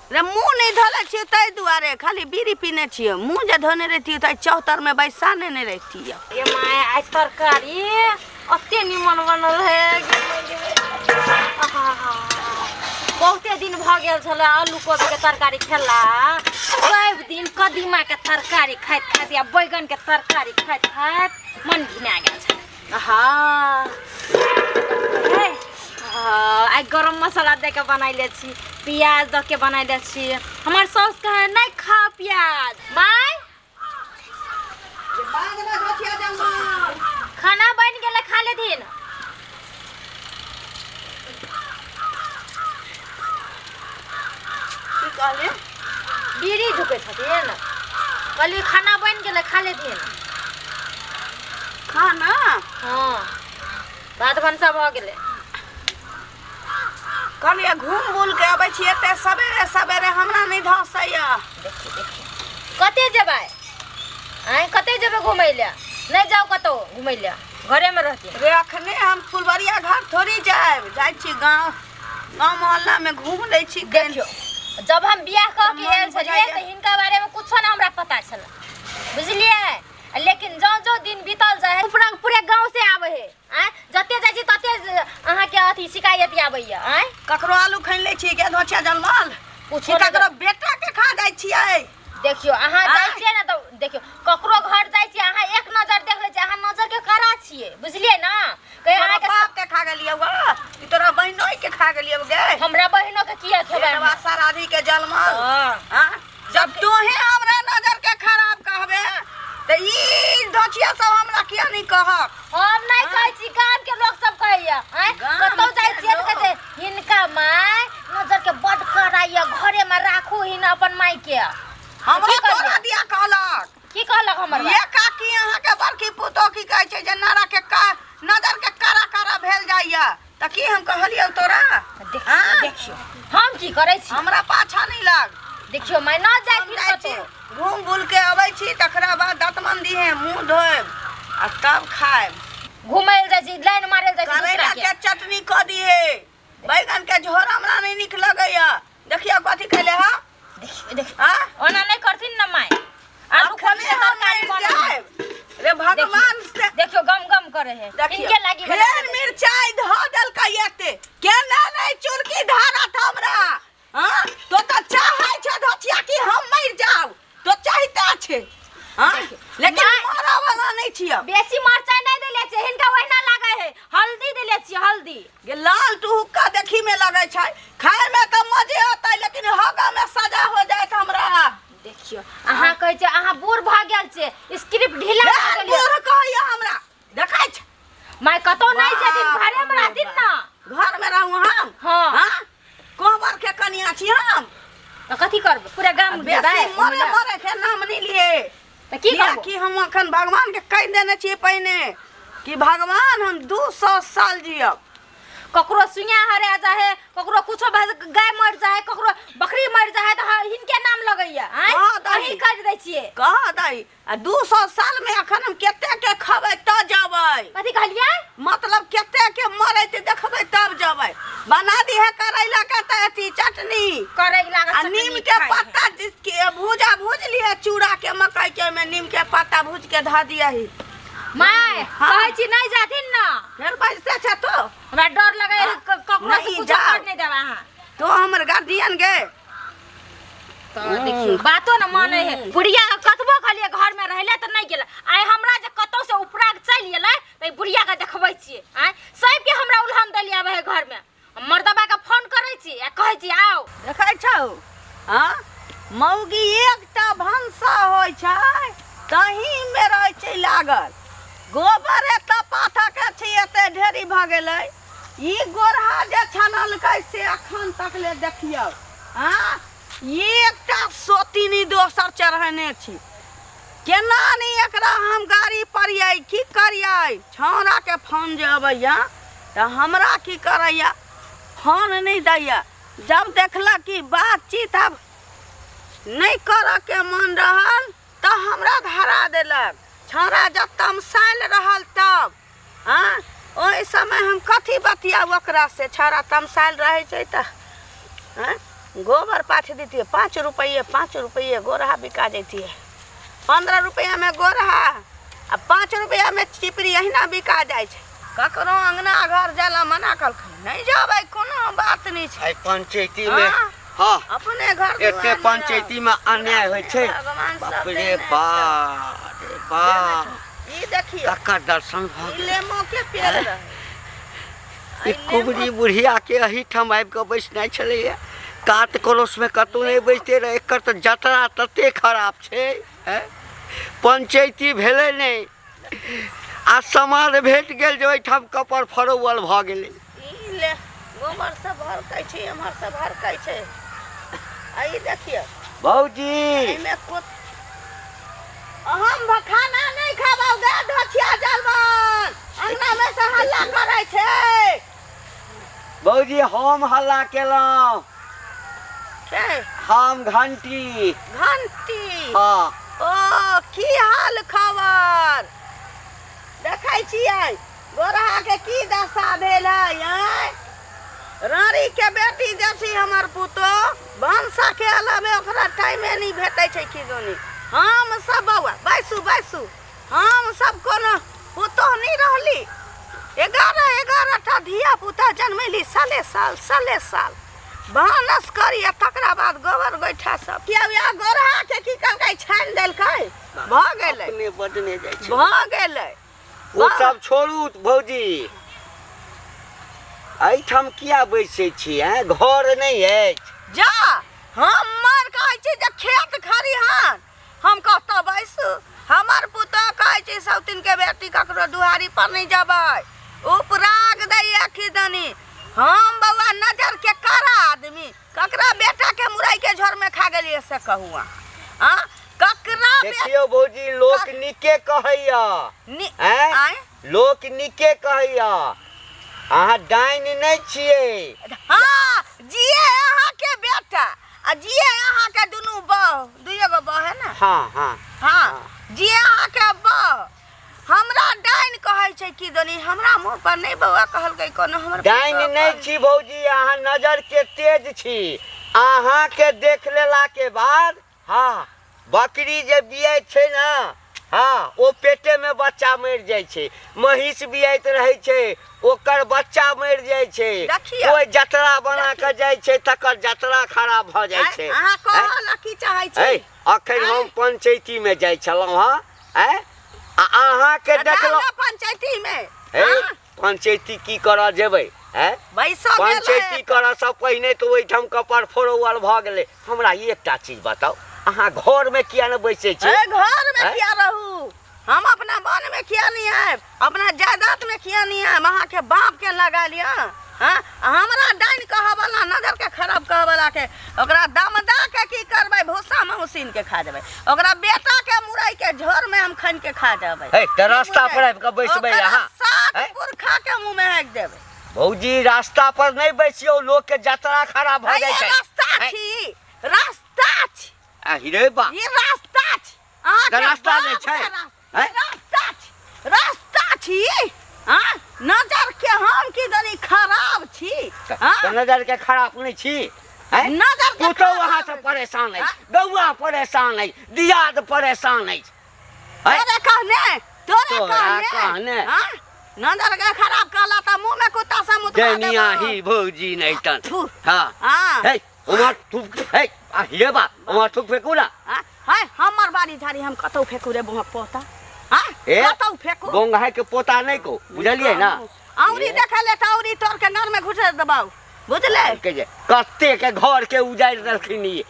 रे मुँह नहीं धोले छियै ताहि दुआरे खाली बीड़ी पीने छियै। मुँह जे धोने रहती तो 74 में बैसा नहीं रहती। ये माय आज तरकारी अत्ते निमन बनल है। बहुते दिन भ गेल छले आलू कोबी के तरकारी खेला। सब दिन कदीमा के तरकारी खाइत खाइत या बैगन के तरकारी खाइत खाइत मन घिना गेल छले। आई गरम मसाला दे के बनैले छी, प्याज द के बनैले छी। हमार सास कहे नहीं खा प्याज। माय खाना बन गेले खा ले दिन। की कहले? बीड़ी धुके छथिन। कहली खाना बन गेले खा ले दिन। खाना? हाँ भात भंसा भ गेले। कहलिए घूम बुल के आबै छियै ते सवेरे सवेरे हमरा नहीं धसैया। देखी देखी कते जेबै? आइ कते जेबै घुमै ले? नहीं जाओ कतो घुमै ले, घरे में रहती। रे अखने हम फुलबरिया घाट थोड़ी जाएब, जाय छी गांव मोहल्ला में घूम लै छी। देखियो जब हम बियाह क के आयल छलिए त हिनका बारे में कुछो ना हमरा पता छल, बुझलिए। लेकिन जो दिन बीतल जाए पूरे गांव से आवे है। आय जते जाय छी तते अहाँ के अथी शिकायत आबैया। आय ककरो आलू खैन लै छी के धोछिया जलमल पूछो ककरो बेटा के खा जाय छियै। देखियो अहाँ जाय छियै ना त देखियो ककरो घर जाय छी अहाँ एक नजर देख ले छी, अहाँ नजर के करा छियै, बुझलिए ना। कहे अहाँ के बाप के खा गेलियै वा ई तोरा बहिनो के खा गेलियै गे। हमरा बहिनो के किया खेबै? हमरा सराधी के जलमल। हां जब तोहे हमरा नजर के खराब कहबे त ई धोछिया सब हमरा किया नहीं कह? हम नहीं कहै छी, गांव के लोग सब कहैया। हैं कतौ जाय छियै त कहै हिनका माय नजर के बड कराइया, घरे में राखू हिन अपन माय के। हमरा तोरा दिया कहलक। की कहलक हमर? ये काकी अहाँ के बड़की पुतो की कहै छै जे नारा के नजर के कारा कारा भेल जाइया त की हम कहलियौ तोरा? देखियो हम की करै छी? हमरा पाछा नहीं लग। देखियो मैं ना जाय छी, घूम बुल के आबै छी तकरा बाद दतमंदी है मुंह धोएब आ तब खाएब। घुमैल जाय छी, लाइन मारल जाय छी। करैला के चटनी क दिए, बैगन के झोर हमरा नहीं निक लगैया। देखियो कथि कहले हा? देखियो ओना नहीं करथिन ना माय। आलू कोबी के तरकारी बनाए रे भगवान से देखियो गम गम करे है। इनके लागी फेर मिरचाई ध देल कयते केना नहीं चुरकी धारत हमरा। हां तो चाहै छै धोछिया कि हम मर जाऊ तो चाहता छै। हां लेकिन मारा वाला नहीं छियै। बेसी मरचाई नहीं देले छै, हिनका ओहिना लागे है। हल्दी देले छी, हल्दी गे लाल टुहुक्का देखी में लगे छै, खाए में त मजे होतै लेकिन हगा में सजा हो जायत हमरा। देखियो अहाँ कहै छै अहाँ बूढ़ भ गेल छै, स्क्रिप्ट ढीला भ गेल। बूढ़ कहैया हमरा देखै छै माय कतो नहीं छथिन, घरे में रहथिन ना। घर में रहूं हम? हां कोबर के कनिया छी हम त कथि करब? पूरा गाम बेसी मरे के नाम नहीं लिए त की करब? कि हम अखन भगवान के कह देने छी पहिने कि भगवान हम 200 साल जियब। ककरो सुइया हरा जाए, ककरो कुछो गाय मर जाए, ककरो बकरी मर जाए त हिनके नाम लगैया। अही कर दै छियै। कह दई आ 200 साल में अखन हम केते के खबै त जबै। कथि कहलियै? मतलब केते के मरै त देखबै तब जबै। बना दी है करैला के अथी चटनी, करैला के चटनी, नीम के पत्ता जिसके भूज लिए, चूड़ा के मकई के में नीम के पत्ता भूज के ध दियही। माय कहै छी नहीं जाथिन ना। फेर बजते छ तो हमरा डर लगे ककरो से कुछ कर नहीं देबा। हां तो हमर गार्जियन गे तो देखियो बातो न माने है। बुढ़िया कतबो कहलिए घर में रहले त नहीं गेल। आइ हमरा जे कतो से उपरा चल गेलै त बुढ़िया के देखबै छियै। आइ सब के हमरा उल्हन देलिया है घर में। मर्दबा के फोन करै छी आ कहै छी आओ। देखै छौ हां मौगी एकटा भंसा होय छै तही में रहै छै लागल। गोबर एत पाथा के छी एते ढेरी भ गेलै। ई गोरहा जे छनलकै से अखन तक ले देखियौ। हां एकटा सोतीनी दोसर चढ़ने छी। केना नहीं एकरा हम गाड़ी परियै की करियै? छौरा के फोन जे अबैया त हमरा की करैया फोन नहीं दैया। जब देखला कि बातचीत अब नहीं कर के मन रहल त हमरा धरा देलक। छौरा जब तमसाइल रहल तब हाँ ओहि समय हम कथी बतिया ओकरा से। छौरा तमसाइल रहे छै त गोबर पाछ देती है 5 रुपये गोरहा बिका जाती है। 15 रुपया में गोरहा आ 5 रुपया में चिपरी अहिना बिका जाए छे। ककरो अंगना घर जाला मना कलखिन नहीं जाबै, कोनो बात नहीं छे। पंचायती में हाँ अपने घर एते पंचायती में अन्याय होइ छे। बाप रे बाप ई देखिए ककर दर्शन भ ई लेमो के पेड़ रहे। ई कुबरी बुढ़िया के अही ठम आबि के बैसनाइ छलैया। काट करोस में कतौ नहीं बैसते रहे। एकर तो जतरा तते खराब छे। पंचायती भेले नहीं आ समाद भेट गेल जो एठाम कपर फरोवल भ गेलै। ई ले गोबर से भर kai छै, हमर से भर kai छै। आई देखिए भौजी एमे हम खाना नहीं खाबौ गे ढोछिया जलवन अंगना में से हल्ला करे छै। भौजी हम हल्ला केलौं। के हम घंटी हाँ ओ की हाल खबर देखै छियै। गोरहा के की दशा भेल है। रानी के बेटी जैसी हमर पुतो भंसा के अलावे ओकरा टाइमे नहीं भेटै छै कि दोनी। हम सब बउआ बैसू हम सब कोनो पुतो नहीं रहली। 11 टा धिया पुता जन्मैली साले साल भानस करी तकरा बाद गोबर गोइठा सब किया गोरहा के की करकै छानि देलकै भ गेलै। अपने बदने जाइ छै भ गेलै वो सब छोड़ू भौजी। एठाम किया बैसै छी घर नहीं अछि। जा हमर कहै छै जे खेत खरिहान हम कतऽ बैसू। हमर पुतौ कहै छै सौतिन के बेटी ककरो दुआरी पर नहीं जबै उपराग दैया खिदनी। हम बउआ नजर के करा आदमी ककरा बेटा के मुरई के झोर में खा गेलिए से कहू हां ककरा देखियो भौजी लोक निके कहैया लोक निके कहैया अहाँ डाइन नहीं छिए। हाँ जिए अहाँ के बेटा आ जिए अहाँ के दुनू दुइये गो है ना। हाँ जिए अहाँ के हमरा डाइन कहै छै कि दोनी हमरा मुंह पर नहीं बउआ कहलकै कोनो हमर डाइन नहीं छी भौजी। अहाँ नजर के तेज छी। अहाँ के देख लेला के बाद हाँ बकरी जे बियाइ छै ना हाँ ओ पेटे में बच्चा मर जाय छै। महिष बियाइत रहे छै ओकर बच्चा मर जाय छै। कोई जतरा बना के जाय छै तकर जतरा खराब भ जाय छै। अहाँ कहला की चाहै छी। अखन हम पंचायती में जाय छलौं हां अहाँ के देखलो पंचायती में पंचायती की करऽ जेबै पंचायती करऽ से पहिने तो ओइठाम कपर फोड़ौल भ गेलै। हमरा एकटा चीज बताओ अहाँ घर में किया न बैसे छी। घर में किया रहू हम अपना वन में किया नहीं आए अपना जायदाद में किया नहीं आए। अहाँ के बाप के लगा लिया हमरा डाइन कह वाला नजर के खराब कह वाला के ओकरा दमदा के की करबै भूसा में उसीन के खा देबै। ओकरा बेटा के मुरई के झोर में हम खन के खा देबै। त रास्ता पर आबि के बैसबै अहाँ सात पुरखा के मुंह में हेक देबै। भौजी रास्ता पर नहीं बैसियो लोग के जतरा खराब भ जाय छै। रास्ता छी रे बा ये रास्ता छी अहाँ रास्ता नहीं छै रास्ता छी हां नजर के हम की दनी खराब छी। हां नजर के खराब नहीं छी नजर के पुतो वहां से परेशान है गौआ परेशान है दियाद परेशान है। तोरे कहने हां नजर के खराब कहला त मुंह में कुत्ता से मुत देनिया ही भौजी नहीं तन हां हे उमर थुक हे हे बा उमर थुक फेकू ना हां हमर बाड़ी झाड़ी हम कतौ फेकू रे बुहा पोता हां कतौ फेकू गोंगा के पोता नहीं को बुझलिए ना। औरी देखले त औरी तोर के नर में घुसे दबाऊ बुझले कत्ते के घर के उजाड़ देलखिन ये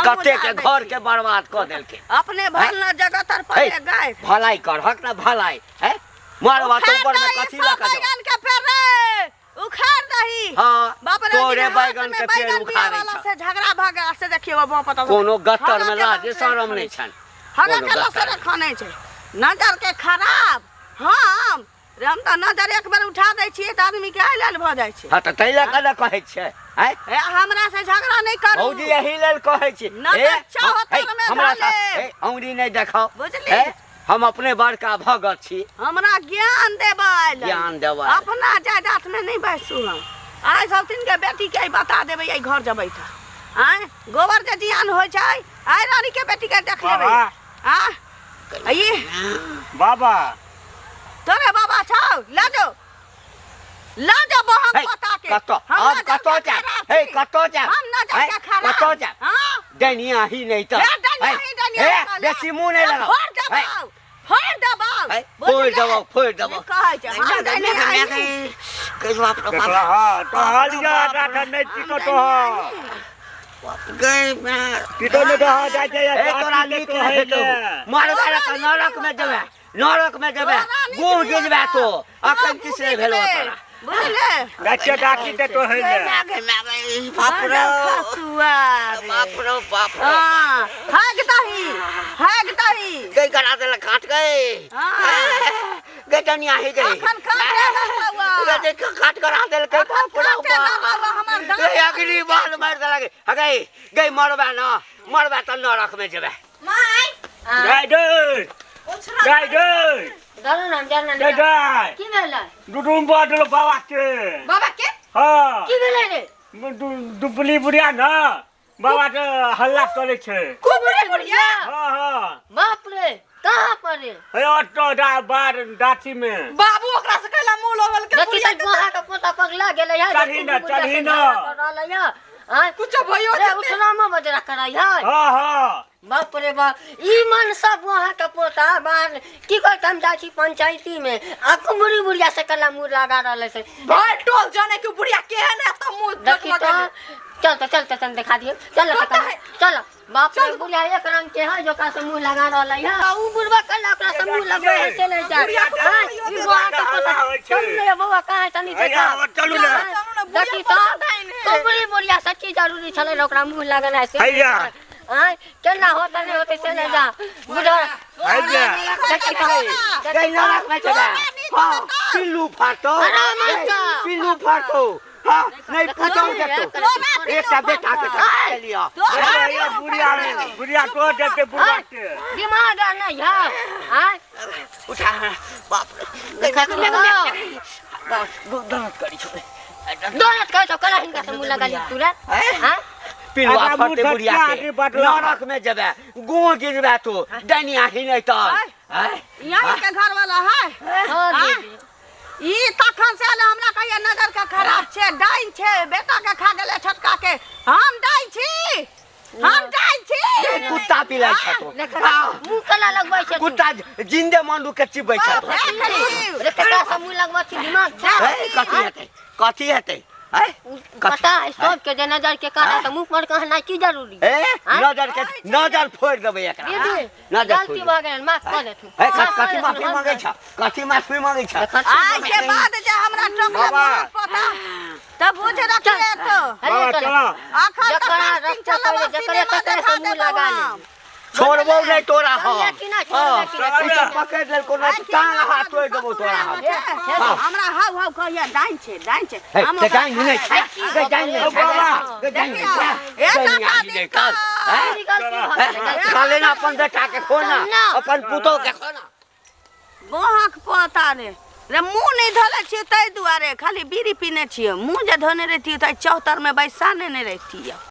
कत्ते के घर के बर्बाद कर देलके। अपने भलना जगह तर पर गाय भलाई कर हक ना भलाई है मारवा तो ऊपर में कथी लगा दो बैगन के पेड़ रे उखाड़ दही। हां बाप रे तोरे बैगन के पेड़ उखाड़े वाला से झगड़ा भागा से देखियो बाप पता कोनो गत्तर में लाज शरम नहीं छन हगा के लसर खाने छै नजर के खराब हम त नजर एक बार उठा दै छियै त आदमी के आइलाल भ जाय छै। हां त तैला कदा कहै छै हमरा से झगड़ा नहीं करू भौजी एही लेल कहै छी हमरा साथ औंगली नहीं देखाओ बुझली हम अपने बड़का भगत छी हमरा ज्ञान देबै अपना जायदाद में नहीं बैसू हम आइ सब दिन के बेटी के बता देबै आई घर जबै त आय गोबर जे जियान होइ छै आय रानी के बेटी के देख लेबै हां ये बाबा तोरे बाबा छौ ले जो बहन पता के कतो अब कतो जा हे कतो जा हम नजर के खराब कतो जा हां डनिया ही नहीं तो बेसी मुंह नहीं लगा फोड़ दबाओ कहै छै हां डनिया के बाप रे देखला हां तो हालिया राठा नहीं टिको तो गई मैं टिको ने कहा जा ए तोरा नीक है तो मार वाला का नरक में जबे गुण गिजबे तो अखन किसे भेलो तोरा बुझले बच्चा डाकी ते तो है बाप रे बाप हां हाग दही गई करा दे काट गए गई डनिया ही गई अखन काट गई काट करा दे के बाप रे हमर अगली बाल मार दे लगे गई मरबा त नरक में जबे माय गाय दारू नाम जान गाय की भेलै डुडुम बाडल बाबा के हां की भेलै रे दुबली बुढ़िया ना बाबा के हल्ला करे छे कुबरे बुढ़िया हां बाप रे कहां पर रे हे ऑटो बार डाठी में बाबू ओकरा से कहला मुंह लोवल के देखि त वहां के पोता पगला गेलै है चढ़ी न रहलै है हां कुछ भयो रे उठना में बजरा कराई है हां बाप रे बाप ई मन सब वहां के पोता बार की कहत हम जाची पंचायती में आ कुमरी बुढ़िया से कला मुंह लगा रहले से भाई टोल जाने के बुढ़िया केहन है त मुंह देखी तो चल दिखा दियो चल बाप रे बुढ़िया एक रंग के है जो का से मुंह लगा रहले है ऊ बुढ़वा कला ओकरा से मुंह लगबे से ले जा ई वहां के पोता चल ले बउवा कहां तनी देखा चलू ना देखी तो कुमरी बुढ़िया सच्ची जरूरी छले ओकरा मुंह लगना है से हैया हां केना होता नहीं होते से ले जा बुढ़ा हैया देखी तो गई नरक में जबे हां पिल्लू फाटो हां नहीं पूछो के तो एक सा बेटा के चलियो ये बुढ़िया तो देते बुढ़ा के दिमाग नहीं है हां उठा बाप रे देखा दर्द करी छोड़े दोनों कह तो कला हिनका से मुंह लगा ली तुरंत हां पिलवा फटे बुढ़िया के नरक में जबे गुण गिरबे तो डनिया ही नहीं तो यहीं के घर वाला है हां दीदी ई तखन से हमरा कहिया नजर के खराब छे डाइन छे बेटा के खा गेले छोटका के हम डाइन छी कुत्ता पिलाय छ तो मुंह कला लगबै छै कुत्ता जिंदे मांडू के चिबै छ रे कटा से मुंह लगबै छी दिमाग छै कथी हेतै पता है सब के जे नजर के काटा त मुंह पर कहना की जरूरी नजर फोड़ देबै एकरा दीदी नजर गलती भ गेल माफ कर दे तू कथी माफी मांगै छ आज के बाद जे हमरा टोकला पता तब बुझ रखिए तो बाबा चलो अखन जकरा रस्ता करे जकरे तकरे से मुंह लगा ले छोड़बो नहीं तोरा हम हां पकड़ ले कोनो टांग हाथ तोड़ देबो तोरा हम हमरा हाउ कहिया डाइन छे हम डाइन नहीं छै डाइन नहीं छै डाइन नहीं काले ना अपन बेटा के खोना अपन पुतो के खोना गोहक पता रे मुंह नहीं धोले छियै तै दुआरे खाली बीड़ी पीने छियै मुंह जे धोने रहती त 74 में बैसा ने रहती